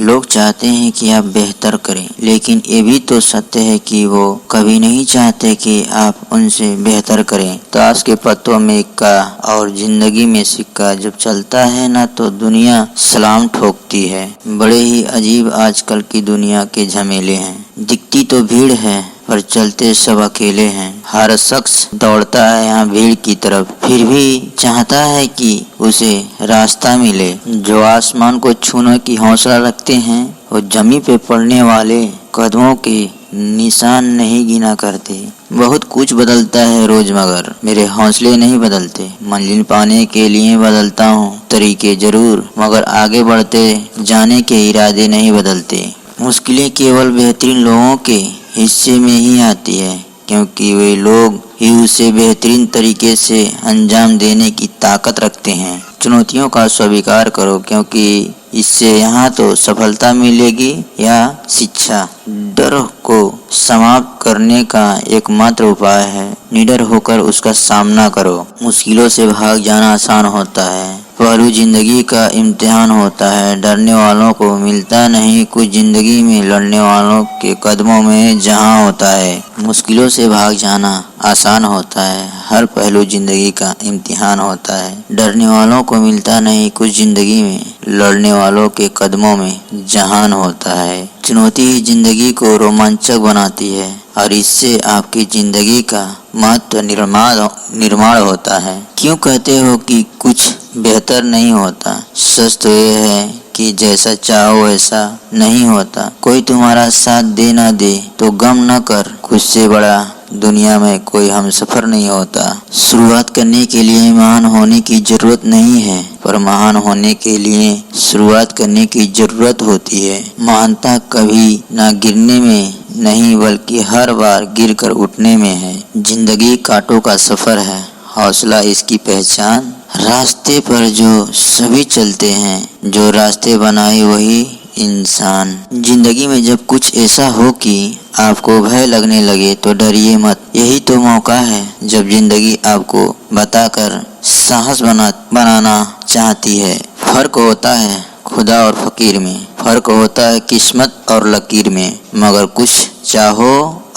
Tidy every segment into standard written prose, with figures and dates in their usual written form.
लोग चाहते हैं कि आप बेहतर करें, लेकिन ये भी तो सत्य है कि वो कभी नहीं चाहते कि आप उनसे बेहतर करें। ताश के पत्तों में इक्का और जिंदगी में सिक्का जब चलता है ना तो दुनिया सलाम ठोकती है। बड़े ही अजीब आजकल की दुनिया के झमेले हैं। दिखती तो भीड़ है पर चलते सब अकेले हैं। हर शख्स दौड़ता है यहाँ भीड़ की तरफ, फिर भी चाहता है कि उसे रास्ता मिले। जो आसमान को छूने की हौसला रखते हैं वो जमीन पे पड़ने वाले कदमों के निशान नहीं गिना करते। बहुत कुछ बदलता है रोज मगर मेरे हौसले नहीं बदलते। मंजिल पाने के लिए बदलता हूँ तरीके जरूर, मगर आगे बढ़ते जाने के इरादे नहीं बदलते। मुश्किलें केवल बेहतरीन लोगों के हिस्से में ही आती है, क्योंकि वे लोग ही उसे बेहतरीन तरीके से अंजाम देने की ताकत रखते हैं। चुनौतियों का स्वीकार करो, क्योंकि इससे यहाँ तो सफलता मिलेगी या शिक्षा। डर को समाप्त करने का एकमात्र उपाय है निडर होकर उसका सामना करो। मुश्किलों से भाग जाना आसान होता है, पहलू जिंदगी का इम्तिहान होता है। डरने वालों को मिलता नहीं कुछ जिंदगी में, लड़ने वालों के कदमों में जहां होता है। मुश्किलों से भाग जाना आसान होता है, हर पहलू जिंदगी का इम्तिहान होता है। डरने वालों को मिलता नहीं कुछ जिंदगी में, लड़ने वालों के कदमों में जहान होता है। चुनौती ही जिंदगी को रोमांचक बनाती है और इससे आपकी जिंदगी का महत्व निर्माण होता है। क्यों कहते हो कि कुछ बेहतर नहीं होता? सच तो ये है कि जैसा चाहो वैसा नहीं होता। कोई तुम्हारा साथ दे ना दे तो गम न कर, खुद से बड़ा दुनिया में कोई हमसफर नहीं होता। शुरुआत करने के लिए महान होने की जरूरत नहीं है, पर महान होने के लिए शुरुआत करने की जरूरत होती है। महानता कभी ना गिरने में नहीं बल्कि हर बार गिरकर उठने में है। जिंदगी कांटों का सफर है, हौसला इसकी पहचान। रास्ते पर जो सभी चलते हैं, जो रास्ते बनाए वही इंसान। जिंदगी में जब कुछ ऐसा हो कि आपको भय लगने लगे तो डरिए मत। यही तो मौका है जब जिंदगी आपको बताकर साहस बनाना चाहती है। फर्क होता है खुदा और फकीर में, फर्क होता है किस्मत और लकीर में। मगर कुछ चाहो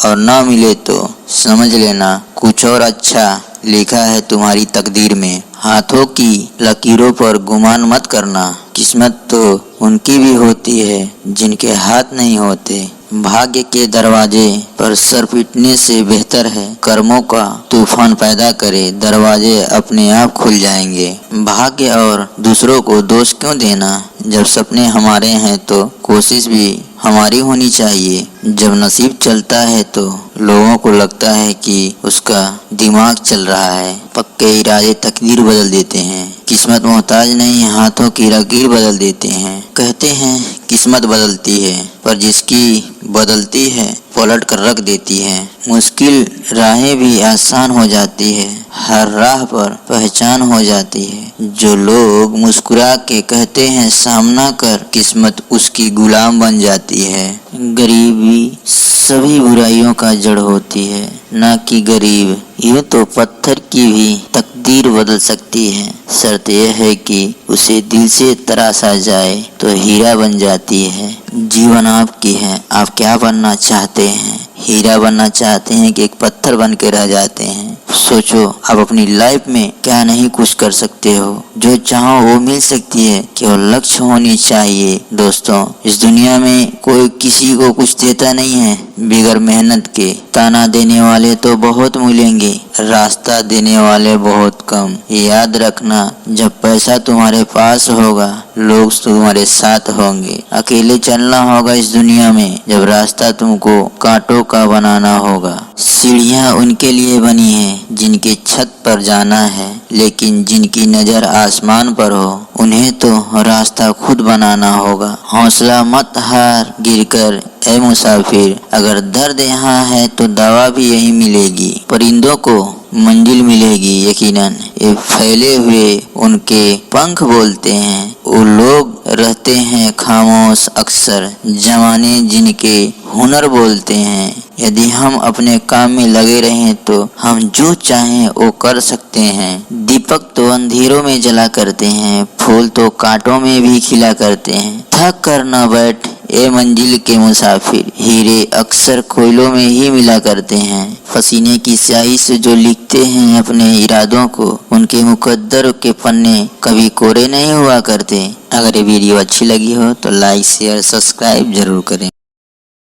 और ना मिले तो समझ लेना कुछ और अच्छा लिखा है तुम्हारी तकदीर में। हाथों की लकीरों पर गुमान मत करना, किस्मत तो उनकी भी होती है जिनके हाथ नहीं होते। भाग्य के दरवाजे पर सर पीटने से बेहतर है कर्मों का तूफान पैदा करे, दरवाजे अपने आप खुल जाएंगे। भाग्य और दूसरों को दोष क्यों देना? जब सपने हमारे हैं तो कोशिश भी हमारी होनी चाहिए। जब नसीब चलता है तो लोगों को लगता है कि उसका दिमाग चल रहा है। पक्के इरादे तकदीर बदल देते हैं, किस्मत मोहताज नहीं हाथों की लकीर बदल देते हैं। कहते हैं किस्मत बदलती है, पर जिसकी बदलती है पलट कर रख देती है। मुश्किल राहें भी आसान हो जाती है, हर राह पर पहचान हो जाती है। जो लोग मुस्कुरा के कहते हैं सामना कर, किस्मत उसकी गुलाम बन जाती है। गरीबी सभी बुराइयों का जड़ होती है, ना कि गरीब। यूं तो पत्थर की भी तकदीर बदल सकती है, शर्त यह है कि उसे दिल से तराशा जाए तो हीरा बन जाती है। जीवन आपकी है, आप क्या बनना चाहते हैं? हीरा बनना चाहते हैं कि एक पत्थर बन के रह जाते हैं? सोचो आप अपनी लाइफ में क्या नहीं कुछ कर सकते हो। जो चाहो वो मिल सकती है, केवल लक्ष्य होनी चाहिए। दोस्तों, इस दुनिया में कोई किसी को कुछ देता नहीं है बिगर मेहनत के। ताना देने वाले तो बहुत मिलेंगे, रास्ता देने वाले बहुत कम। याद रखना, जब पैसा तुम्हारे पास होगा लोग तुम्हारे साथ होंगे। अकेले चलना होगा इस दुनिया में जब रास्ता तुमको कांटों का बनाना होगा। सीढ़ियाँ उनके लिए बनी है जिनके छत पर जाना है, लेकिन जिनकी नजर आसमान पर हो उन्हें तो रास्ता खुद बनाना होगा। हौसला मत हार गिरकर ऐ मुसाफिर, अगर दर्द यहाँ है तो दवा भी यहीं मिलेगी। परिंदों को मंजिल मिलेगी यकीनन। ये फैले हुए उनके पंख बोलते हैं। वो लोग रहते हैं खामोश अक्सर, जवाने जिनके हुनर बोलते हैं। यदि हम अपने काम में लगे रहें तो हम जो चाहें वो कर सकते हैं। दीपक तो अंधेरों में जला करते हैं, फूल तो कांटों में भी खिला करते हैं। थक कर न बैठ ए मंजिल के मुसाफिर, हीरे अक्सर कोयलों में ही मिला करते हैं। पसीने की स्याही से जो लिखते हैं अपने इरादों को, उनके मुकद्दर के पन्ने कभी कोरे नहीं हुआ करते। अगर ये वीडियो अच्छी लगी हो तो लाइक शेयर सब्सक्राइब जरूर करें।